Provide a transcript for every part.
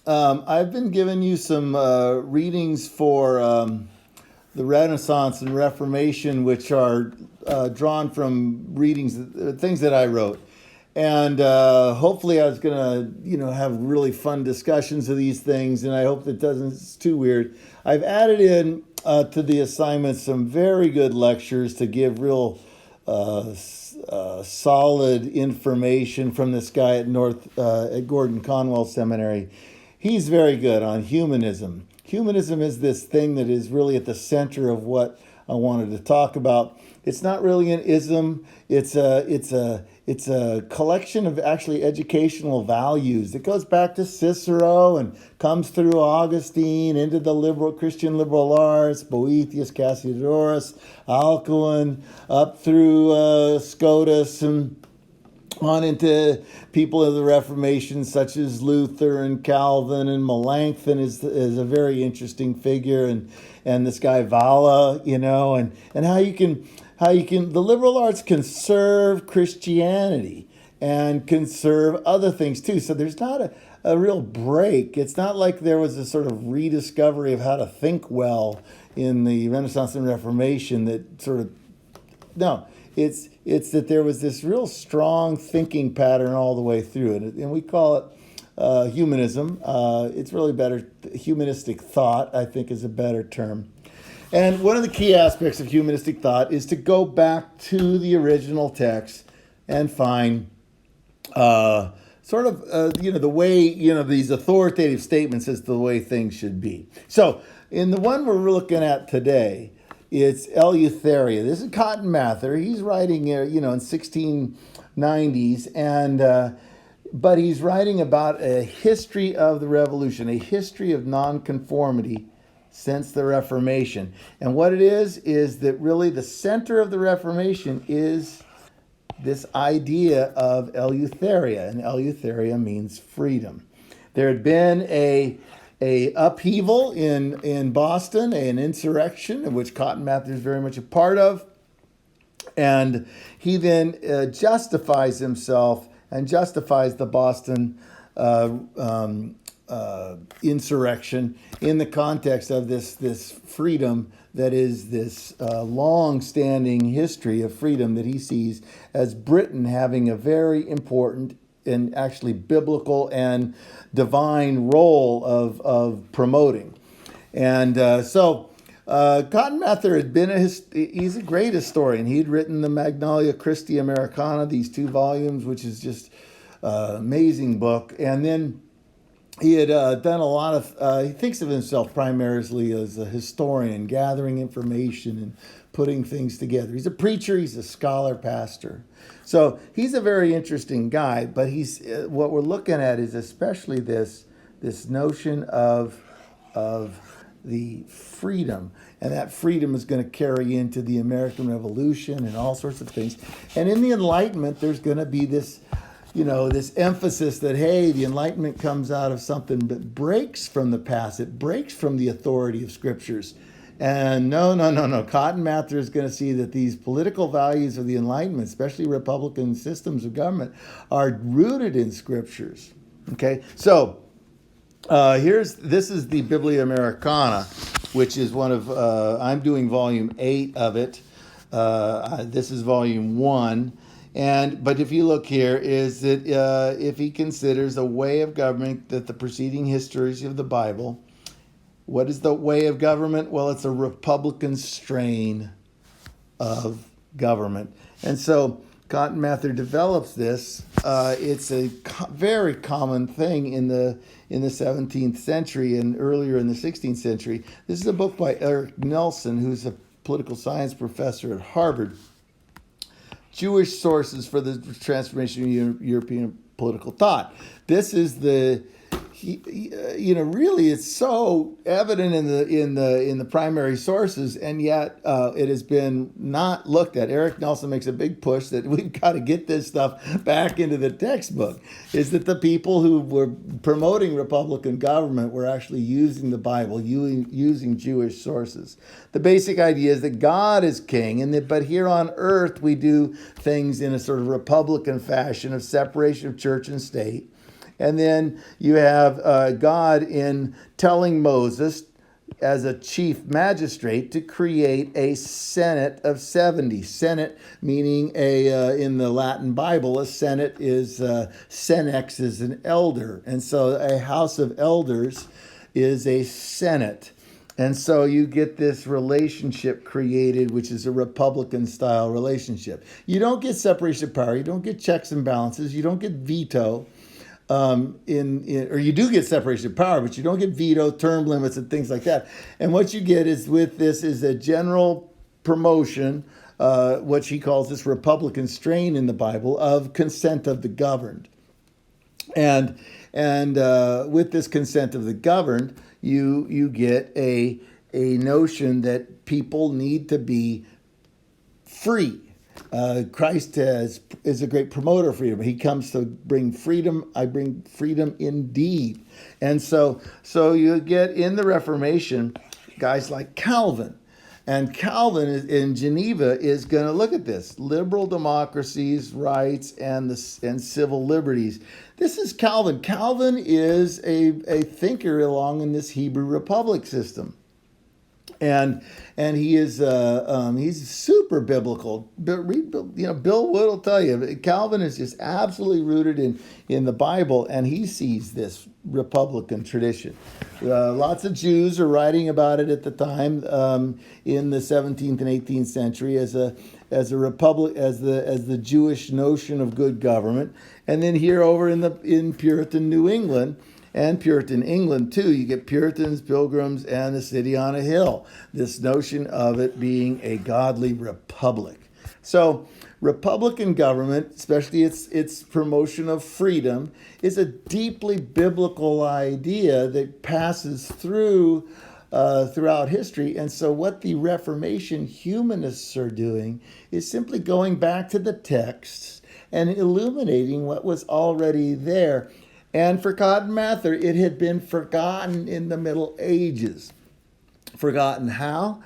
I've been giving you some readings for the Renaissance and Reformation, which are drawn from readings, things that I wrote. And hopefully, I was gonna, have really fun discussions of these things. And I hope that doesn't it's too weird. I've added in to the assignments some very good lectures to give real solid information from this guy at Gordon Conwell Seminary. He's very good on humanism. Humanism is this thing that is really at the center of what I wanted to talk about. It's not really an ism. It's a collection of actually educational values that goes back to Cicero and comes through Augustine into the Christian liberal arts, Boethius, Cassiodorus, Alcuin, up through Scotus and on into people of the Reformation, such as Luther and Calvin, and Melanchthon is a very interesting figure, and this guy Valla, and how you can the liberal arts can serve Christianity and can serve other things too. So there's not a real break. It's not like there was a sort of rediscovery of how to think well in the Renaissance and Reformation that sort of no, it's that there was this real strong thinking pattern all the way through it, and we call it humanism. It's really better. Humanistic thought, I think, is a better term. And one of the key aspects of humanistic thought is to go back to the original text and find the way, these authoritative statements as to the way things should be. So in the one we're looking at today, it's Eleutheria. This is Cotton Mather. He's writing, in 1690s, and but he's writing about a history of the revolution, a history of nonconformity since the Reformation. And what it is that really the center of the Reformation is this idea of Eleutheria, and Eleutheria means freedom. There had been a upheaval in Boston, an insurrection in which Cotton Mather is very much a part of, and he then justifies himself and justifies the Boston insurrection in the context of this freedom that is this long-standing history of freedom that he sees as Britain having a very important and actually biblical and divine role of promoting. And Cotton Mather had been he's a great historian. He'd written the Magnalia Christi Americana, these 2 volumes, which is just amazing book. And then he had done a lot of, he thinks of himself primarily as a historian, gathering information and putting things together. He's a preacher, he's a scholar, pastor. So he's a very interesting guy, but what we're looking at is especially this notion of the freedom. And that freedom is going to carry into the American Revolution and all sorts of things. And in the Enlightenment, there's going to be this emphasis that, hey, the Enlightenment comes out of something that breaks from the past. It breaks from the authority of scriptures. And no. Cotton Mather is going to see that these political values of the Enlightenment, especially Republican systems of government, are rooted in scriptures. Okay, so this is the Biblia Americana, which is one of, I'm doing volume 8 of it. This is volume 1. But if you look here, is that if he considers a way of government that the preceding histories of the Bible, what is the way of government? Well, it's a Republican strain of government. And so Cotton Mather develops this. It's a very common thing in the 17th century and earlier in the 16th century. This is a book by Eric Nelson, who's a political science professor at Harvard. Jewish sources for the transformation of European political thought. This is really it's so evident in the primary sources, and yet it has been not looked at. Eric Nelson makes a big push that we've got to get this stuff back into the textbook. Is that the people who were promoting Republican government were actually using the Bible, using Jewish sources. The basic idea is that God is king, but here on earth we do things in a sort of Republican fashion of separation of church and state. And then you have God in telling Moses as a chief magistrate to create a senate of 70. Senate meaning in the Latin Bible, a senate is, senex is an elder. And so a house of elders is a senate. And so you get this relationship created, which is a Republican style relationship. You don't get separation of power. You don't get checks and balances. You don't get veto. Or you do get separation of power, but you don't get veto, term limits, and things like that. And what you get is with this is a general promotion, what she calls this Republican strain in the Bible, of consent of the governed. And with this consent of the governed, you get a notion that people need to be free. Christ is a great promoter of freedom. He comes to bring freedom. I bring freedom indeed. And so you get in the Reformation guys like Calvin. And Calvin in Geneva is going to look at this: liberal democracies, rights, and civil liberties. This is Calvin. Calvin is a thinker along in this Hebrew Republic system. And he is he's super biblical. Bill Wood will tell you Calvin is just absolutely rooted in the Bible, and he sees this Republican tradition. Lots of Jews are writing about it at the time in the 17th and 18th century as a republic, as the Jewish notion of good government. And then here over in Puritan New England. And Puritan England, too. You get Puritans, Pilgrims, and the city on a hill. This notion of it being a godly republic. So Republican government, especially its promotion of freedom, is a deeply biblical idea that passes throughout history. And so what the Reformation humanists are doing is simply going back to the texts and illuminating what was already there. And forgotten matter, it had been forgotten in the Middle Ages. Forgotten how?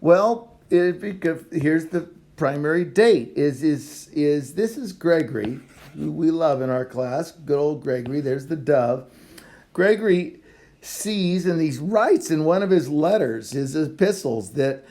Well, here's the primary date. This is Gregory, who we love in our class. Good old Gregory. There's the dove. Gregory sees, and he writes in one of his letters, his epistles, that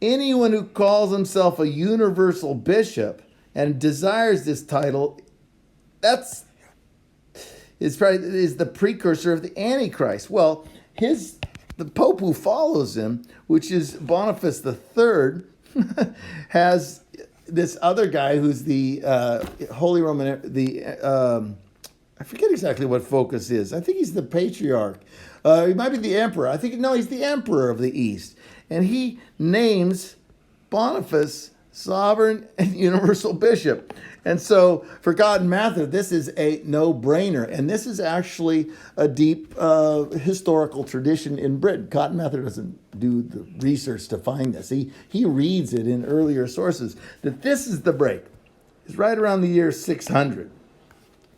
anyone who calls himself a universal bishop and desires this title, is the precursor of the Antichrist. Well, the Pope who follows him, which is Boniface III, has this other guy who's the Holy Roman, I forget exactly what focus is. I think he's the patriarch. He might be the emperor. He's the emperor of the East. And he names Boniface sovereign and universal bishop. And so, forgotten matter, this is a no-brainer. And this is actually a deep historical tradition in Britain. Cotton Mather doesn't do the research to find this. He reads it in earlier sources, that this is the break. It's right around the year 600.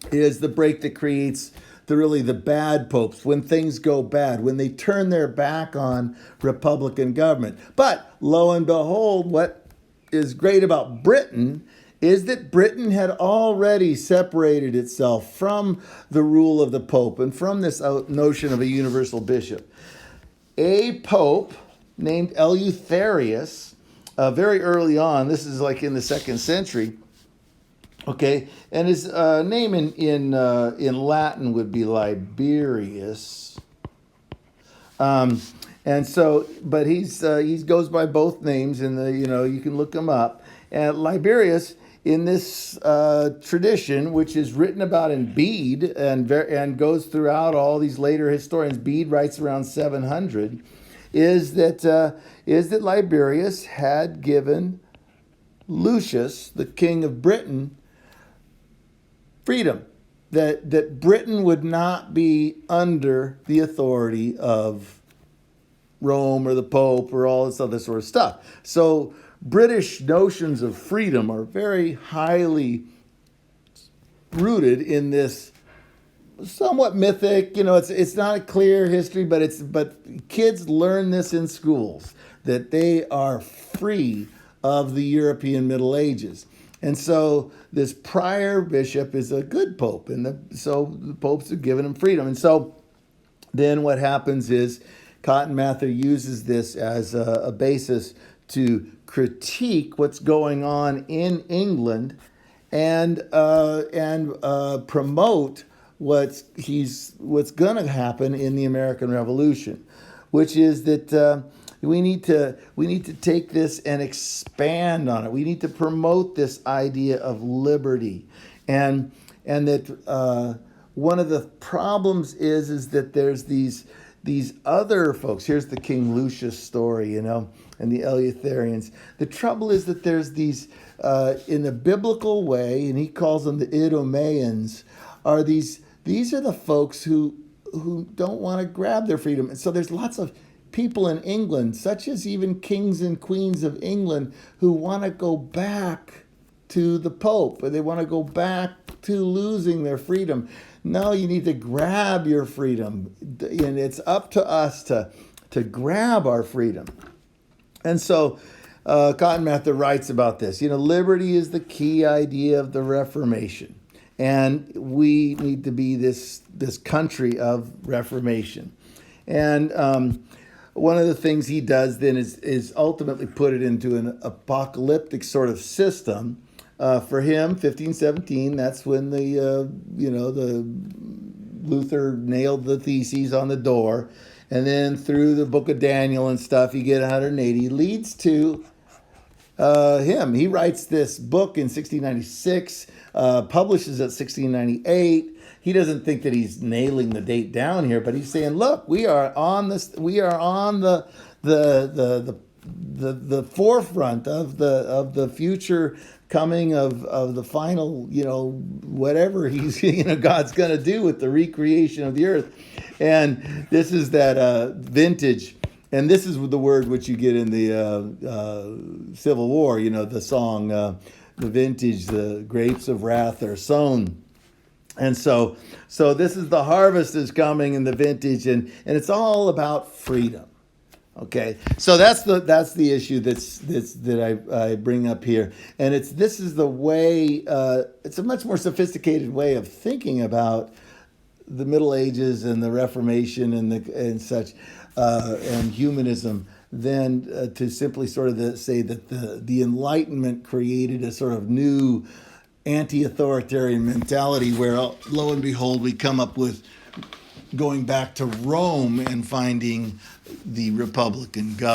It is the break that creates the bad popes, when things go bad, when they turn their back on Republican government. But, lo and behold, what is great about Britain is that Britain had already separated itself from the rule of the Pope and from this notion of a universal bishop. A Pope named Eleutherius, very early on, this is like in the 2nd century, okay, and his name in Latin would be Liberius. And so, but he goes by both names, and you can look him up. And Liberius, in this tradition, which is written about in Bede and goes throughout all these later historians, Bede writes around 700, is that Liberius had given Lucius, the king of Britain, freedom, that Britain would not be under the authority of Rome or the Pope or all this other sort of stuff. So British notions of freedom are very highly rooted in this somewhat mythic, it's not a clear history, but kids learn this in schools, that they are free of the European Middle Ages. And so this prior bishop is a good pope, and so the popes are giving him freedom. And so then what happens is Cotton Mather uses this as a basis to critique what's going on in England and promote what's going to happen in the American Revolution, which is that we need to take this and expand on it. We need to promote this idea of liberty, and that one of the problems is that there's these other folks. Here's the King Lucius story, and the Eleutherians. The trouble is that there's these in a biblical way, and he calls them the Idumeans. These are the folks who don't want to grab their freedom, and so there's lots of people in England, such as even kings and queens of England, who want to go back to the Pope, or they want to go back to losing their freedom. No, you need to grab your freedom, and it's up to us to grab our freedom. And so Cotton Mather writes about this. Liberty is the key idea of the Reformation, and we need to be this country of Reformation. And one of the things he does then is ultimately put it into an apocalyptic sort of system. For him, 1517, that's when the Luther nailed the theses on the door, and then through the book of Daniel and stuff, you get 180, leads to him. He writes this book in 1696, publishes it 1698. He doesn't think that he's nailing the date down here, but he's saying, look, we are on the forefront of the future coming of the final, whatever he's, God's going to do with the recreation of the earth. And this is that vintage. And this is the word which you get in the Civil War, the song, the vintage, the grapes of wrath are sown. And so this is the harvest is coming in the vintage, and it's all about freedom. Okay, so that's the issue that I bring up here, and this is the way. It's a much more sophisticated way of thinking about the Middle Ages and the Reformation and such and humanism than to simply sort of say that the Enlightenment created a sort of new anti-authoritarian mentality where, lo and behold, we come up with going back to Rome and finding the Republican government.